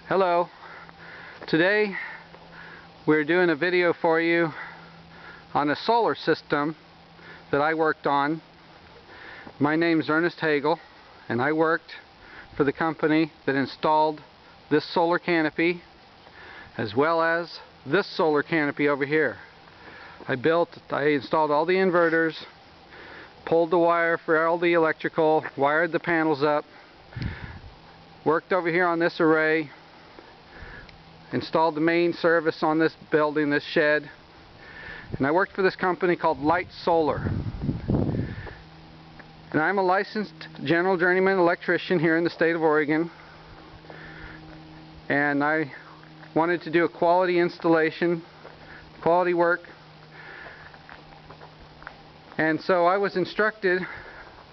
Hello. Today we're doing a video for you on a solar system that I worked on. My name's Ernest Hagel, and I worked for the company that installed this solar canopy as well as this solar canopy over here. I installed all the inverters, pulled the wire for all the electrical, wired the panels up, worked over here on this array, installed the main service on this building, this shed, and I worked for this company called Light Solar. And I'm a licensed general journeyman electrician here in the state of Oregon, and I wanted to do a quality installation, quality work, and so I was instructed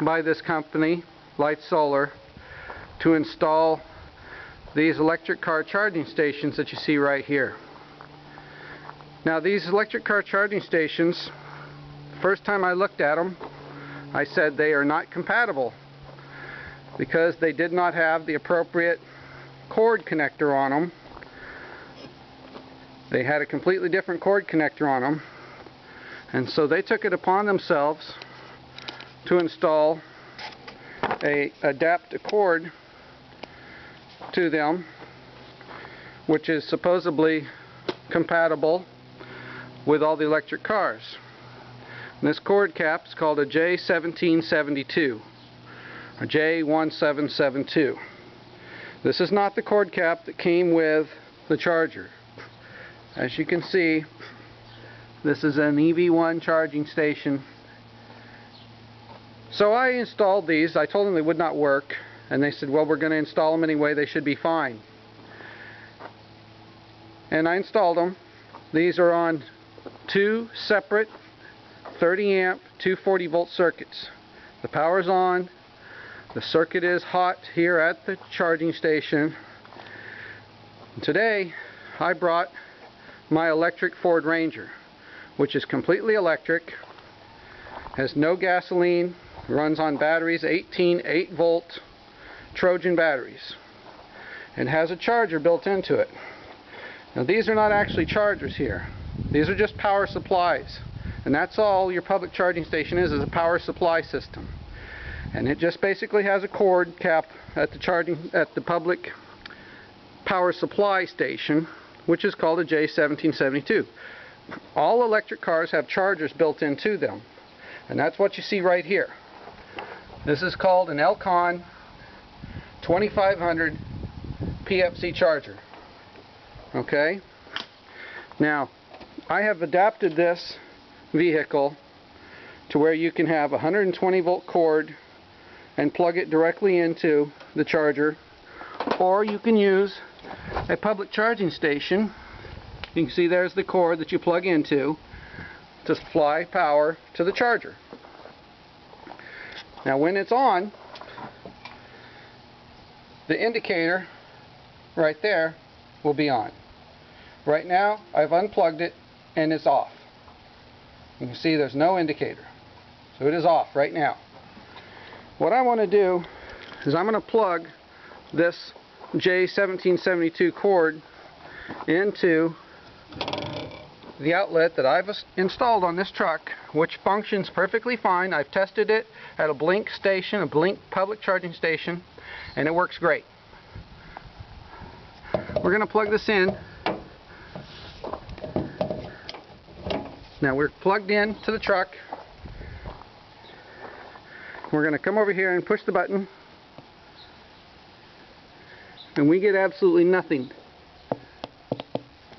by this company, Light Solar, to install these electric car charging stations that you see right here. Now, these electric car charging stations, first time I looked at them, I said they are not compatible because they did not have the appropriate cord connector on them. They had a completely different cord connector on them, and so they took it upon themselves to install adapt a cord to them, which is supposedly compatible with all the electric cars. And this cord cap is called a J1772 or J1772. This is not the cord cap that came with the charger. As you can see, this is an EV1 charging station. So I installed these. I told them they would not work, and they said, well, we're going to install them anyway, they should be fine. And I installed them. These are on two separate 30 amp 240 volt circuits. The power's on, the circuit is hot here at the charging station. And today I brought my electric Ford Ranger, which is completely electric, has no gasoline, runs on batteries, 18 8-volt Trojan batteries, and has a charger built into it. Now, these are not actually chargers here. These are just power supplies, and that's all your public charging station is a power supply system. And it just basically has a cord cap at the public power supply station, which is called a J1772. All electric cars have chargers built into them, and that's what you see right here. This is called an Elcon 2500 PFC charger. Okay? Now, I have adapted this vehicle to where you can have a 120 volt cord and plug it directly into the charger, or you can use a public charging station. You can see there's the cord that you plug into to supply power to the charger. Now, when it's on, the indicator right there will be on. Right now I've unplugged it and it's off. You can see there's no indicator, so it is off right now. What I want to do is I'm going to plug this J1772 cord into the outlet that I've installed on this truck, which functions perfectly fine. I've tested it at a Blink station, a Blink public charging station, and it works great. We're going to plug this in. Now we're plugged in to the truck. We're going to come over here and push the button, and we get absolutely nothing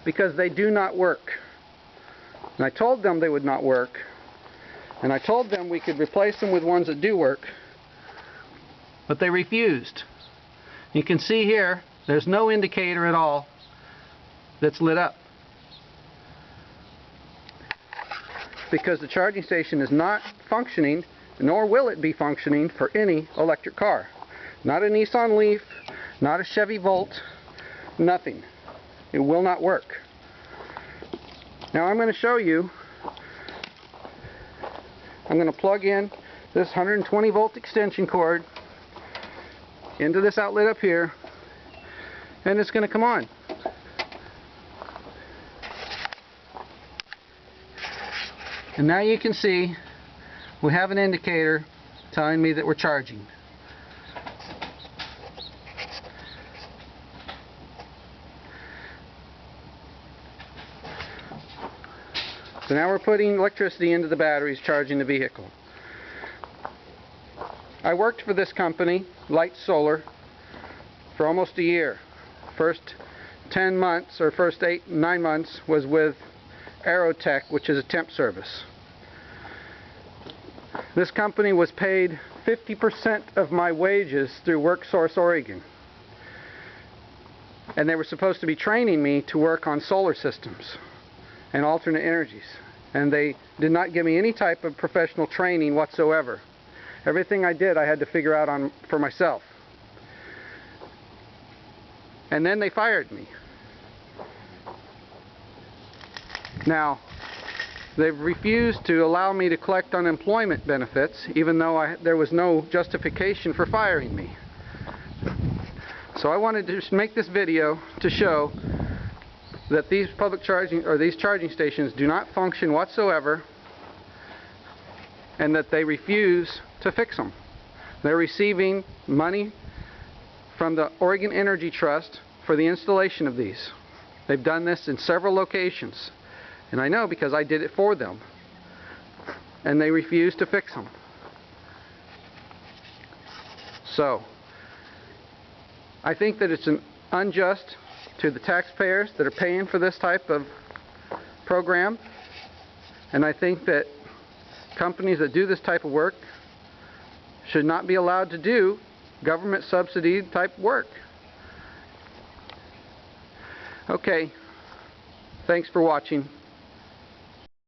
because they do not work. And I told them they would not work, and I told them we could replace them with ones that do work, but they refused. You can see here there's no indicator at all that's lit up because the charging station is not functioning, nor will it be functioning for any electric car. Not a Nissan Leaf, not a Chevy Volt, nothing. It will not work. Now I'm going to show you. I'm going to plug in this 120 volt extension cord into this outlet up here, and it's going to come on. And now you can see we have an indicator telling me that we're charging. So now we're putting electricity into the batteries, charging the vehicle. I worked for this company, Light Solar, for almost a year. First 10 months, or first 9 months, was with Aerotech, which is a temp service. This company was paid 50% of my wages through WorkSource Oregon. And they were supposed to be training me to work on solar systems and alternate energies. And they did not give me any type of professional training whatsoever. Everything I did, I had to figure out for myself. And then they fired me. Now, they've refused to allow me to collect unemployment benefits, even though there was no justification for firing me. So I wanted to just make this video to show that these these charging stations do not function whatsoever, and that they refuse to fix them. They're receiving money from the Oregon Energy Trust for the installation of these. They've done this in several locations, and I know because I did it for them, and they refuse to fix them. So I think that it's unjust to the taxpayers that are paying for this type of program, and I think that companies that do this type of work should not be allowed to do government subsidy type work. Okay, thanks for watching.